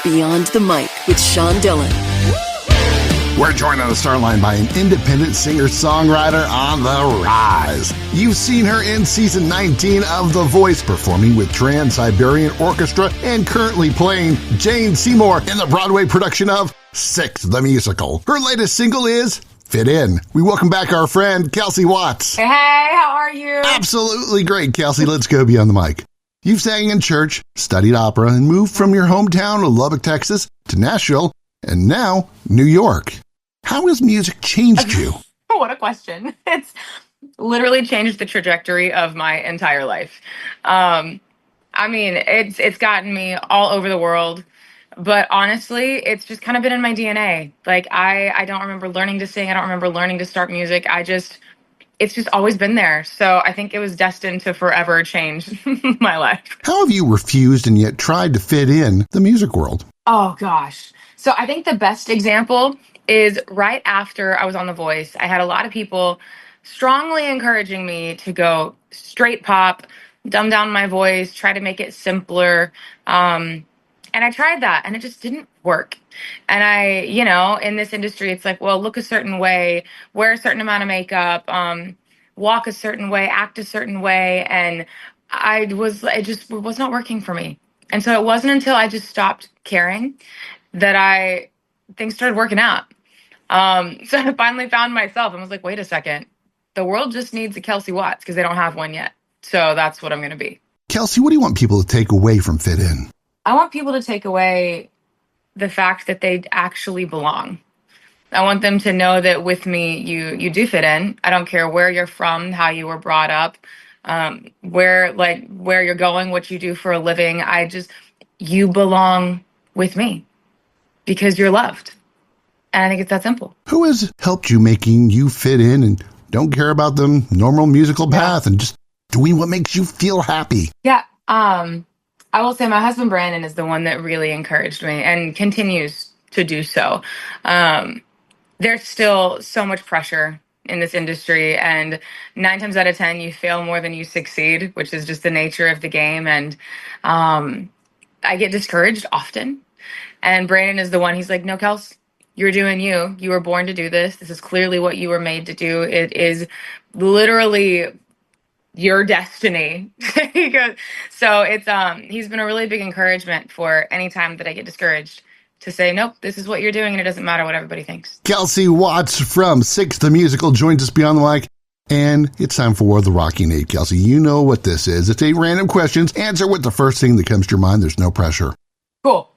Beyond the Mic with Sean Dillon. We're joined on the Starline by an independent singer-songwriter on the rise. You've seen her in season 19 of The Voice, performing with Trans-Siberian Orchestra, and currently playing Jane Seymour in the Broadway production of Six, the Musical. Her latest single is Fit In. We welcome back our friend, Kelsie Watts. Hey, how are you? Absolutely great, Kelsie. Let's go beyond the mic. You've sang in church, studied opera, and moved from your hometown of Lubbock, Texas, to Nashville, and now New York. How has music changed you? What a question. It's literally changed the trajectory of my entire life. It's gotten me all over the world, but honestly, it's just kind of been in my DNA. Like, I don't remember learning to sing. I don't remember learning to start music. It's just always been there. So I think it was destined to forever change my life. How have you refused and yet tried to fit in the music world? Oh, gosh. So I think the best example is right after I was on The Voice. I had a lot of people strongly encouraging me to go straight pop, dumb down my voice, try to make it simpler. And I tried that and it just didn't work. And in this industry, it's like, well, look a certain way, wear a certain amount of makeup, walk a certain way, act a certain way. And it just was not working for me. And so it wasn't until I just stopped caring that things started working out. So I finally found myself and was like, wait a second, the world just needs a Kelsie Watts because they don't have one yet. So that's what I'm going to be. Kelsie, what do you want people to take away from Fit In? I want people to take away the fact that they actually belong. I want them to know that with me, you do fit in. I don't care where you're from, how you were brought up, where you're going, what you do for a living. You belong with me because you're loved. And I think it's that simple. Who has helped you making you fit in and don't care about the normal musical path and just doing what makes you feel happy? Yeah. I will say my husband, Brandon, is the one that really encouraged me and continues to do so. There's still so much pressure in this industry, and 9 times out of 10, you fail more than you succeed, which is just the nature of the game. And I get discouraged often. And Brandon is the one, he's like, no, Kels, you're doing you. You were born to do this. This is clearly what you were made to do. It is literally your destiny. So he's been a really big encouragement for any time that I get discouraged to say, nope, this is what you're doing and it doesn't matter what everybody thinks. Kelsie Watts from Six, the Musical joins us beyond the mic. And it's time for the Rocking Aid, Kelsie. You know what this is. It's 8 random questions. Answer with the first thing that comes to your mind. There's no pressure. Cool.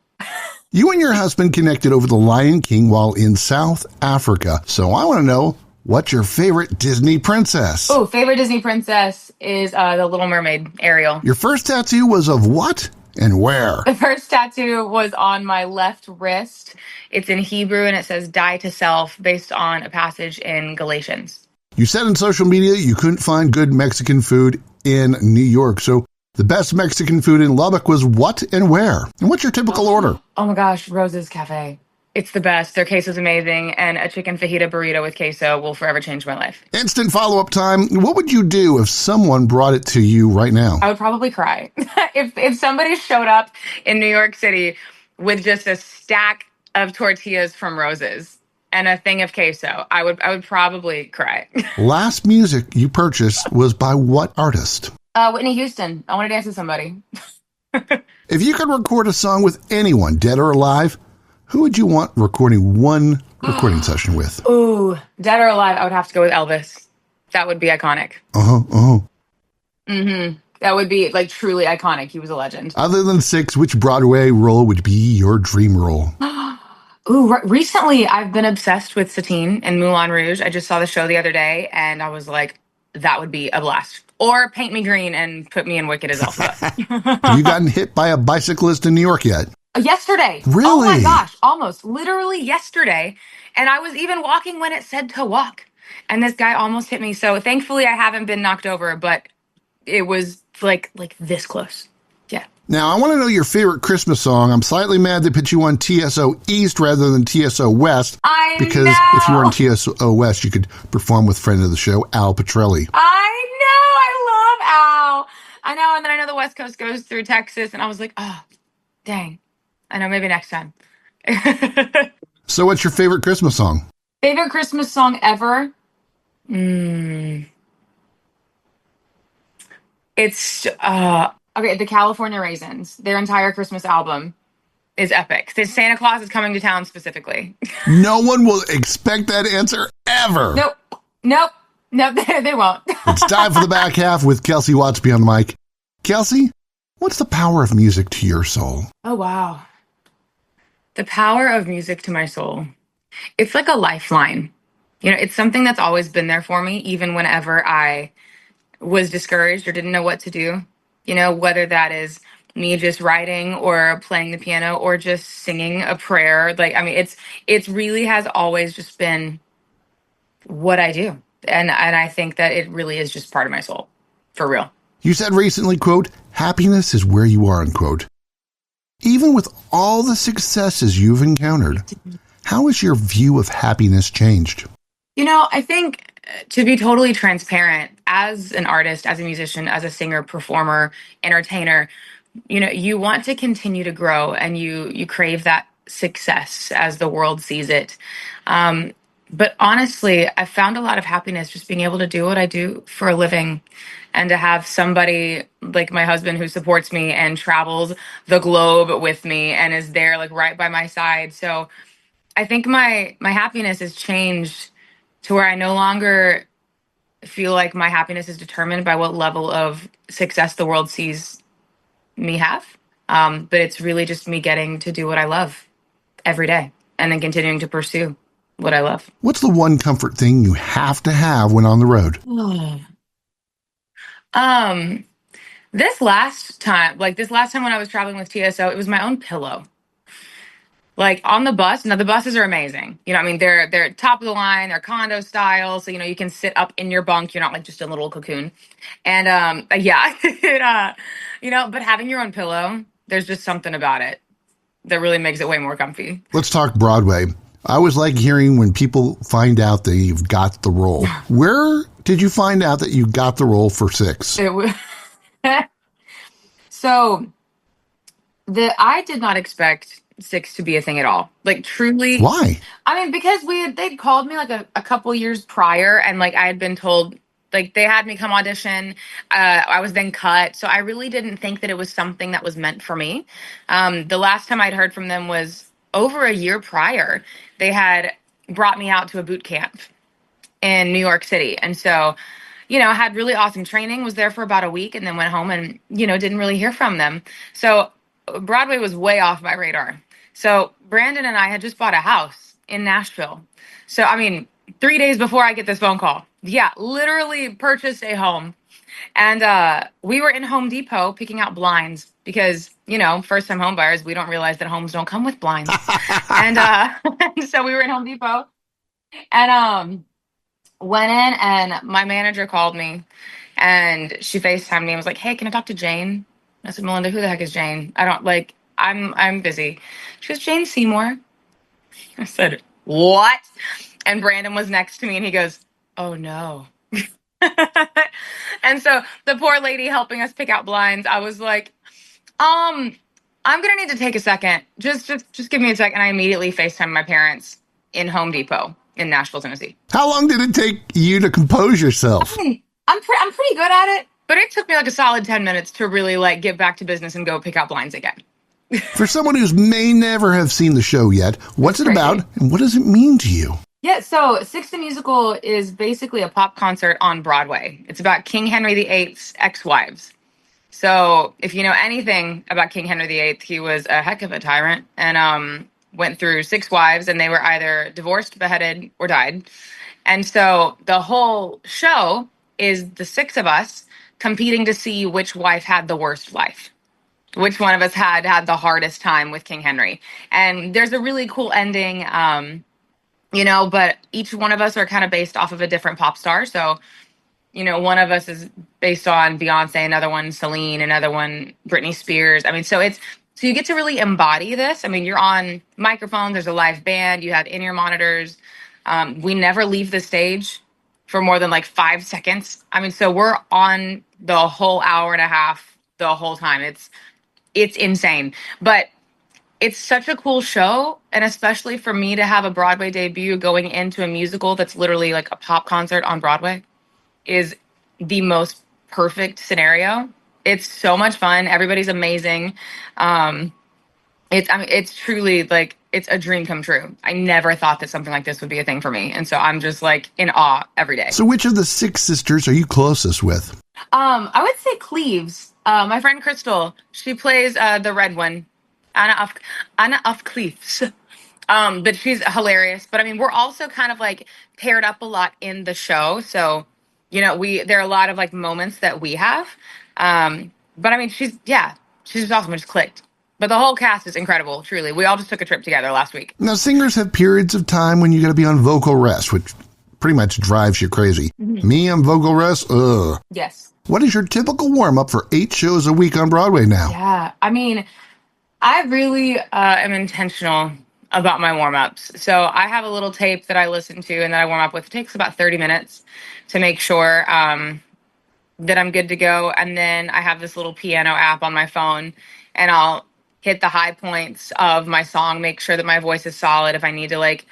You and your husband connected over the Lion King while in South Africa. So I want to know, what's your favorite Disney princess? Oh, favorite Disney princess is the Little Mermaid, Ariel. Your first tattoo was of what and where? The first tattoo was on my left wrist. It's in Hebrew and it says die to self, based on a passage in Galatians. You said in social media you couldn't find good Mexican food in New York. So the best Mexican food in Lubbock was what and where? And what's your typical order? Oh my gosh, Rose's Cafe. It's the best. Their queso's amazing, and a chicken fajita burrito with queso will forever change my life. Instant follow-up time. What would you do if someone brought it to you right now? I would probably cry. If somebody showed up in New York City with just a stack of tortillas from Rose's and a thing of queso, I would probably cry. Last music you purchased was by what artist? Whitney Houston. I want to dance with somebody. If you could record a song with anyone, dead or alive, who would you want recording one recording session with? Ooh, dead or alive, I would have to go with Elvis. That would be iconic. Mm-hmm. That would be truly iconic. He was a legend. Other than Six, which Broadway role would be your dream role? Ooh, recently I've been obsessed with Satine and Moulin Rouge. I just saw the show the other day and I was like, that would be a blast. Or paint me green and put me in Wicked as Elsa. Have you gotten hit by a bicyclist in New York yet? Yesterday. Really? Oh my gosh, almost. Literally yesterday. And I was even walking when it said to walk. And this guy almost hit me. So thankfully I haven't been knocked over, but it was like this close. Yeah. Now, I want to know your favorite Christmas song. I'm slightly mad they put you on TSO East rather than TSO West. Because if you were on TSO West, you could perform with friend of the show, Al Petrelli. I know. I love Al. I know. And then I know the West Coast goes through Texas. And I was like, oh, dang. I know, maybe next time. So what's your favorite Christmas song? Favorite Christmas song ever? It's okay, the California Raisins. Their entire Christmas album is epic. The Santa Claus is coming to town specifically. No one will expect that answer ever. Nope. Nope. Nope, they won't. It's time for the back half with Kelsie Watts Beyond the Mic. Kelsie, what's the power of music to your soul? Oh, wow. The power of music to my soul. It's like a lifeline. It's something that's always been there for me, even whenever I was discouraged or didn't know what to do. Whether that is me just writing or playing the piano or just singing a prayer. It's really has always just been what I do. And I think that it really is just part of my soul, for real. You said recently, quote, happiness is where you are, unquote. Even with all the successes you've encountered, how has your view of happiness changed? I think to be totally transparent, as an artist, as a musician, as a singer, performer, entertainer, you want to continue to grow and you crave that success as the world sees it. But honestly, I found a lot of happiness just being able to do what I do for a living and to have somebody like my husband who supports me and travels the globe with me and is there like right by my side. So I think my happiness has changed to where I no longer feel like my happiness is determined by what level of success the world sees me have. But it's really just me getting to do what I love every day and then continuing to pursue what I love. What's the one comfort thing you have to have when on the road? This last time when I was traveling with TSO, it was my own pillow. Like on the bus, now the buses are amazing. They're top of the line, they're condo style, so you can sit up in your bunk. You're not like just a little cocoon. And yeah, but having your own pillow, there's just something about it that really makes it way more comfy. Let's talk Broadway. I always like hearing when people find out that you've got the role. Where did you find out that you got the role for Six? So I did not expect Six to be a thing at all. Like truly. Why? Because they'd called me like a couple years prior and like I had been told like they had me come audition. I was then cut. So I really didn't think that it was something that was meant for me. The last time I'd heard from them was over a year prior. They had brought me out to a boot camp in New York City. And so, had really awesome training, was there for about a week and then went home and, didn't really hear from them. So Broadway was way off my radar. So Brandon and I had just bought a house in Nashville. So, 3 days before I get this phone call, literally purchased a home. And we were in Home Depot picking out blinds because, first time home buyers, we don't realize that homes don't come with blinds. and so we were in Home Depot and went in and my manager called me and she FaceTimed me and was like, hey, can I talk to Jane? I said, Melinda, who the heck is Jane? I'm busy. She goes, Jane Seymour. I said, what? And Brandon was next to me and he goes, oh no. And so the poor lady helping us pick out blinds, I was like, I'm gonna need to take a second. Just give me a second. I immediately FaceTimed my parents in Home Depot in Nashville, Tennessee. How long did it take you to compose yourself? I'm pretty good at it, but it took me like a solid 10 minutes to really like get back to business and go pick out blinds again. For someone who may never have seen the show yet, what's it about and what does it mean to you? Yeah, so Six the Musical is basically a pop concert on Broadway. It's about King Henry VIII's ex-wives. So if you know anything about King Henry VIII, he was a heck of a tyrant and went through 6 wives and they were either divorced, beheaded, or died. And so the whole show is the 6 of us competing to see which wife had the worst life. Which one of us had the hardest time with King Henry. And there's a really cool ending, but each one of us are kind of based off of a different pop star. So, one of us is based on Beyonce, another one Celine, another one Britney Spears. So you get to really embody this. You're on microphones, there's a live band, you have in-ear monitors. We never leave the stage for more than like 5 seconds. So we're on the whole hour and a half the whole time. It's insane. But it's such a cool show, and especially for me to have a Broadway debut going into a musical that's literally like a pop concert on Broadway is the most perfect scenario. It's so much fun. Everybody's amazing. Um, it's truly like it's a dream come true. I never thought that something like this would be a thing for me, and so I'm just like in awe every day. So which of the six sisters are you closest with? I would say Cleves. My friend Crystal, she plays the red one, Anna of Cleves. But she's hilarious. But I mean, we're also kind of like paired up a lot in the show, so we there are a lot of like moments that we have. But I mean, she's just awesome. We just clicked. But the whole cast is incredible. Truly, we all just took a trip together last week. Now, singers have periods of time when you got to be on vocal rest, which pretty much drives you crazy. Me on vocal rest, ugh. Yes. What is your typical warm-up for 8 shows a week on Broadway now? Yeah, I mean, I really am intentional about my warm-ups. So I have a little tape that I listen to and that I warm up with. It takes about 30 minutes to make sure that I'm good to go. And then I have this little piano app on my phone, and I'll hit the high points of my song, make sure that my voice is solid. If I need to like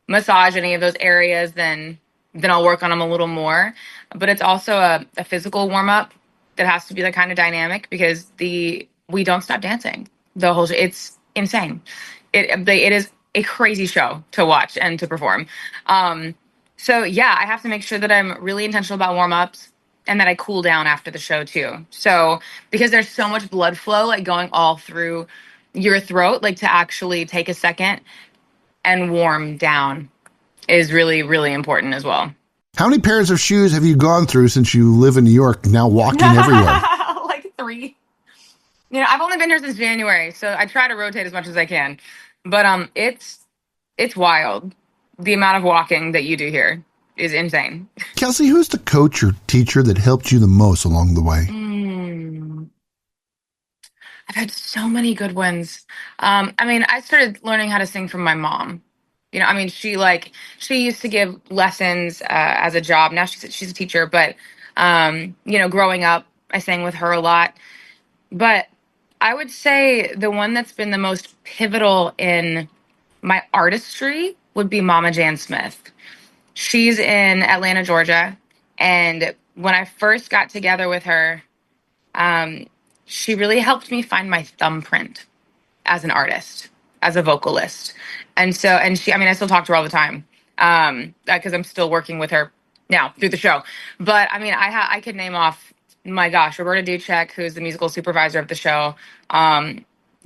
massage any of those areas, then I'll work on them a little more. But it's also a physical warm-up that has to be like kind of dynamic because we don't stop dancing the whole show. It's insane. It is a crazy show to watch and to perform. So yeah, I have to make sure that I'm really intentional about warm-ups and that I cool down after the show too. So because there's so much blood flow like going all through your throat, like to actually take a second and warm down is really, really important as well. How many pairs of shoes have you gone through since you live in New York, now walking everywhere? Like 3. I've only been here since January, so I try to rotate as much as I can. But it's wild. The amount of walking that you do here is insane. Kelsie, who's the coach or teacher that helped you the most along the way? I've had so many good ones. I mean, I started learning how to sing from my mom. I mean, she used to give lessons as a job. Now she's a teacher, but growing up, I sang with her a lot. But I would say the one that's been the most pivotal in my artistry would be Mama Jan Smith. She's in Atlanta, Georgia, and when I first got together with her, she really helped me find my thumbprint as an artist, as a vocalist. And I still talk to her all the time because I'm still working with her now through the show. But I mean, I could name off, my gosh, Roberta Duchek, who's the musical supervisor of the show.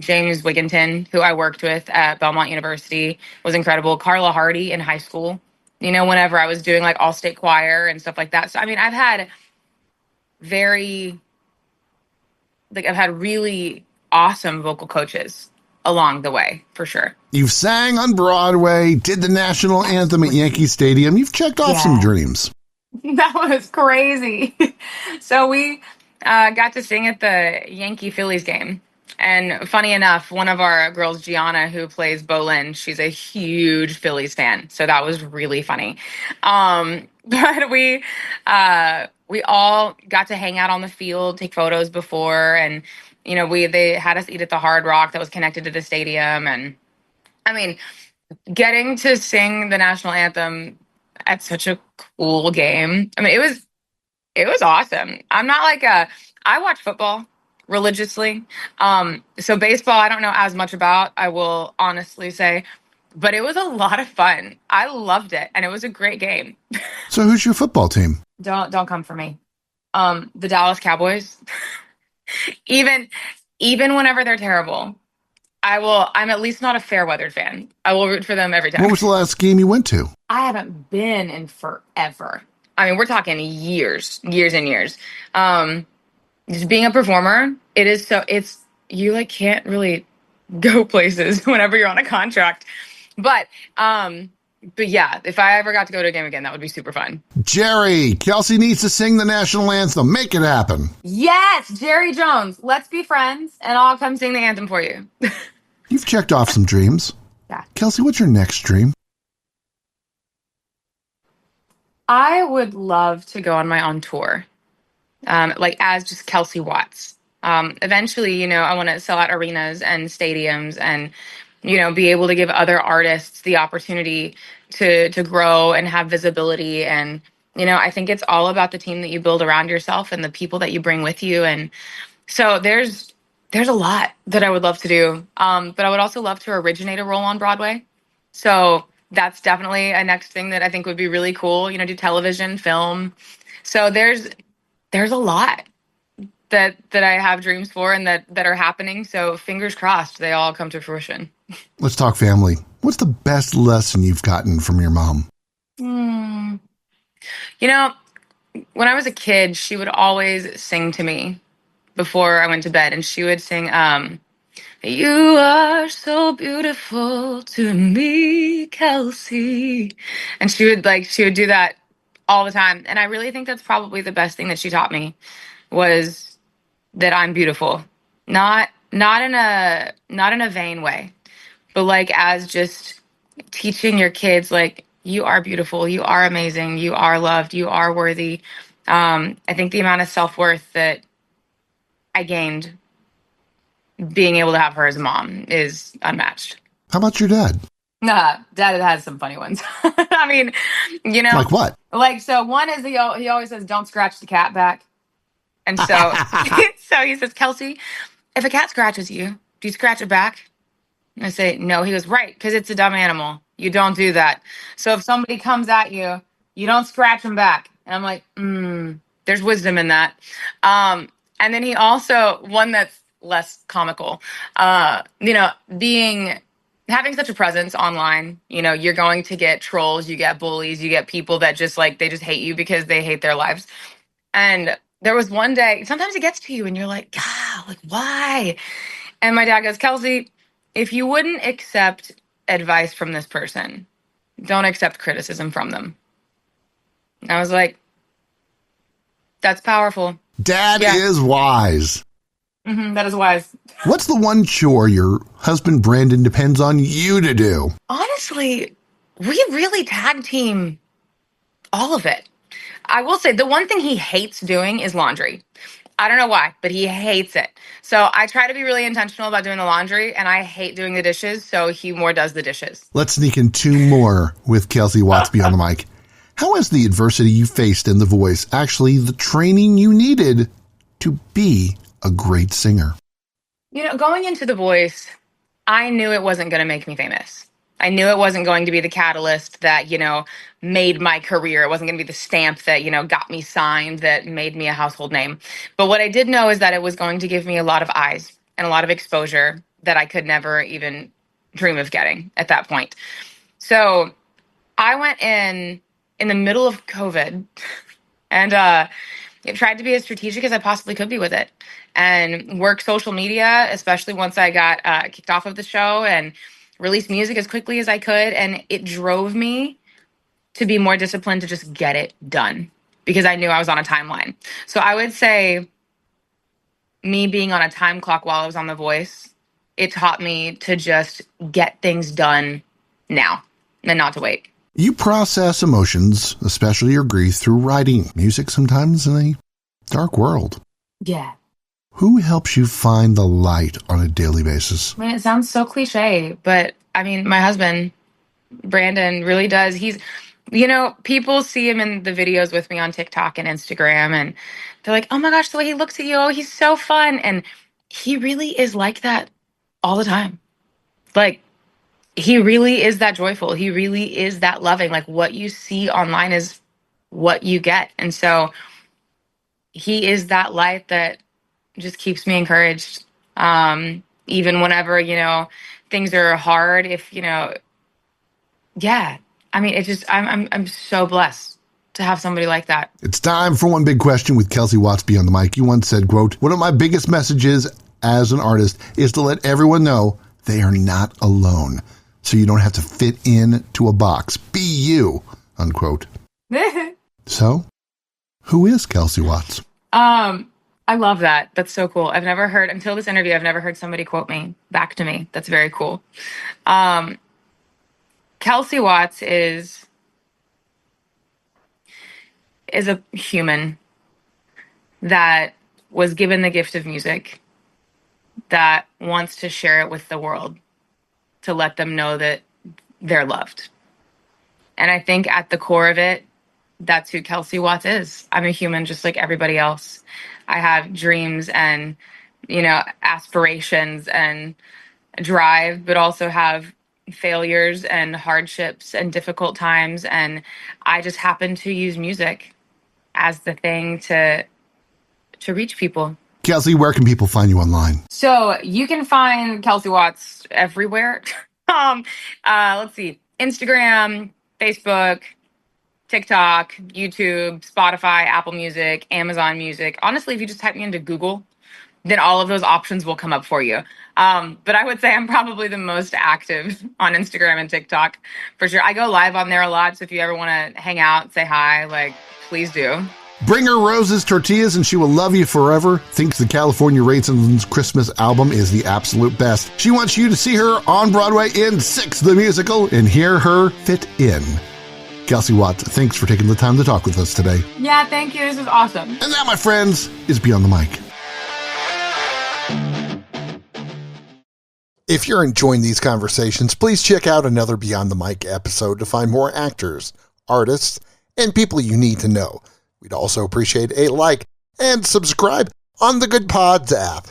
James Wigginton, who I worked with at Belmont University, was incredible. Carla Hardy in high school, whenever I was doing like all state choir and stuff like that. So, I mean, I've had really awesome vocal coaches along the way, for sure. You've sang on Broadway, did the national anthem at Yankee Stadium. You've checked off some dreams. That was crazy. So we got to sing at the Yankee Phillies game. And funny enough, one of our girls, Gianna, who plays Bolin, she's a huge Phillies fan. So that was really funny. But we all got to hang out on the field, take photos before, and they had us eat at the Hard Rock that was connected to the stadium. And I mean, getting to sing the national anthem at such a cool game. I mean, it was awesome. I'm not like I watch football religiously. So baseball, I don't know as much about, I will honestly say, but it was a lot of fun. I loved it, and it was a great game. So who's your football team? Don't come for me. The Dallas Cowboys. Even whenever they're terrible, I'm at least not a fair weathered fan. I will root for them every time. What was the last game you went to? I haven't been in forever. I mean, we're talking years and years. Just being a performer, you like can't really go places whenever you're on a contract. But yeah, if I ever got to go to a game again, that would be super fun. Jerry, Kelsie needs to sing the national anthem. Make it happen. Yes, Jerry Jones. Let's be friends, and I'll come sing the anthem for you. You've checked off some dreams. Yeah. Kelsie, what's your next dream? I would love to go on my own tour, like as just Kelsie Watts. Eventually, I want to sell out arenas and stadiums and, be able to give other artists the opportunity to grow and have visibility. And, I think it's all about the team that you build around yourself and the people that you bring with you. And so there's a lot that I would love to do. But I would also love to originate a role on Broadway. So that's definitely a next thing that I think would be really cool, do television, film. So there's a lot that I have dreams for and that are happening. So fingers crossed they all come to fruition. Let's talk family. What's the best lesson you've gotten from your mom? Hmm. You know, when I was a kid, she would always sing to me before I went to bed, and she would sing, "You are so beautiful to me, Kelsie," and she would do that all the time. And I really think that's probably the best thing that she taught me was that I'm beautiful, not in a vain way, but like as just teaching your kids like you are beautiful, you are amazing, you are loved, you are worthy. I think the amount of self-worth that I gained being able to have her as a mom is unmatched. How about your dad? Nah, dad has some funny ones. I mean, Like what? like so one is he always says don't scratch the cat back. And so so he says, "Kelsie, if a cat scratches you, do you scratch it back?" And I say, "No." He goes, "Right, because it's a dumb animal. You don't do that. So if somebody comes at you, you don't scratch them back." And I'm like, there's wisdom in that. And then he also, one that's less comical, being having such a presence online, you're going to get trolls, you get bullies, you get people that just like they just hate you because they hate their lives. And there was one day, sometimes it gets to you and you're like, God, like why? And my dad goes, "Kelsie, if you wouldn't accept advice from this person, don't accept criticism from them." And I was like, that's powerful. Dad Yeah. is wise. That is wise. What's the one chore your husband Brandon depends on you to do? Honestly, we really tag team all of it. I will say the one thing he hates doing is laundry. I don't know why, but he hates it. So I try to be really intentional about doing the laundry, and I hate doing the dishes, so he more does the dishes. Let's sneak in two more with Kelsie Watts Beyond the Mic. How has the adversity you faced in The Voice actually the training you needed to be a great singer? Going into The Voice, I knew it wasn't going to make me famous. I knew it wasn't going to be the catalyst that, made my career. It wasn't going to be the stamp that, got me signed, that made me a household name. But what I did know is that it was going to give me a lot of eyes and a lot of exposure that I could never even dream of getting at that point. So I went in the middle of COVID and tried to be as strategic as I possibly could be with it and work social media, especially once I got kicked off of the show, and release music as quickly as I could. And it drove me to be more disciplined to just get it done because I knew I was on a timeline. So I would say me being on a time clock while I was on The Voice, it taught me to just get things done now and not to wait. You process emotions, especially your grief, through writing music sometimes in a dark world. Yeah. Who helps you find the light on a daily basis? I mean, it sounds so cliche, but I mean, my husband, Brandon, really does. He's, people see him in the videos with me on TikTok and Instagram, and they're like, "Oh my gosh, the way he looks at you, oh, he's so fun." And he really is like that all the time. Like, he really is that joyful. He really is that loving. Like, what you see online is what you get. And so he is that light that just keeps me encouraged. Even whenever, things are hard, if, yeah. I mean, it just, I'm so blessed to have somebody like that. It's time for One Big Question with Kelsie Watts Beyond the Mic. You once said, quote, "One of my biggest messages as an artist is to let everyone know they are not alone, so you don't have to fit into a box. Be you," unquote. So, who is Kelsie Watts? I love that. That's so cool. I've never heard, until this interview, I've never heard somebody quote me back to me. That's very cool. Kelsie Watts is a human that was given the gift of music that wants to share it with the world, to let them know that they're loved. And I think at the core of it, that's who Kelsie Watts is. I'm a human just like everybody else. I have dreams and, aspirations and drive, but also have failures and hardships and difficult times. And I just happen to use music as the thing to reach people. Kelsie, where can people find you online? So you can find Kelsie Watts everywhere. Let's see, Instagram, Facebook, TikTok, YouTube, Spotify, Apple Music, Amazon Music. Honestly, if you just type me into Google, then all of those options will come up for you. But I would say I'm probably the most active on Instagram and TikTok for sure. I go live on there a lot. So if you ever want to hang out, say hi, please do. Bring her roses, tortillas, and she will love you forever. Thinks the California Raisins Christmas album is the absolute best. She wants you to see her on Broadway in Six the Musical and hear her fit in. Kelsie Watts, thanks for taking the time to talk with us today. Yeah, thank you. This is awesome. And that, my friends, is Beyond the Mic. If you're enjoying these conversations, please check out another Beyond the Mic episode to find more actors, artists, and people you need to know. We'd also appreciate a like and subscribe on the Good Pods app.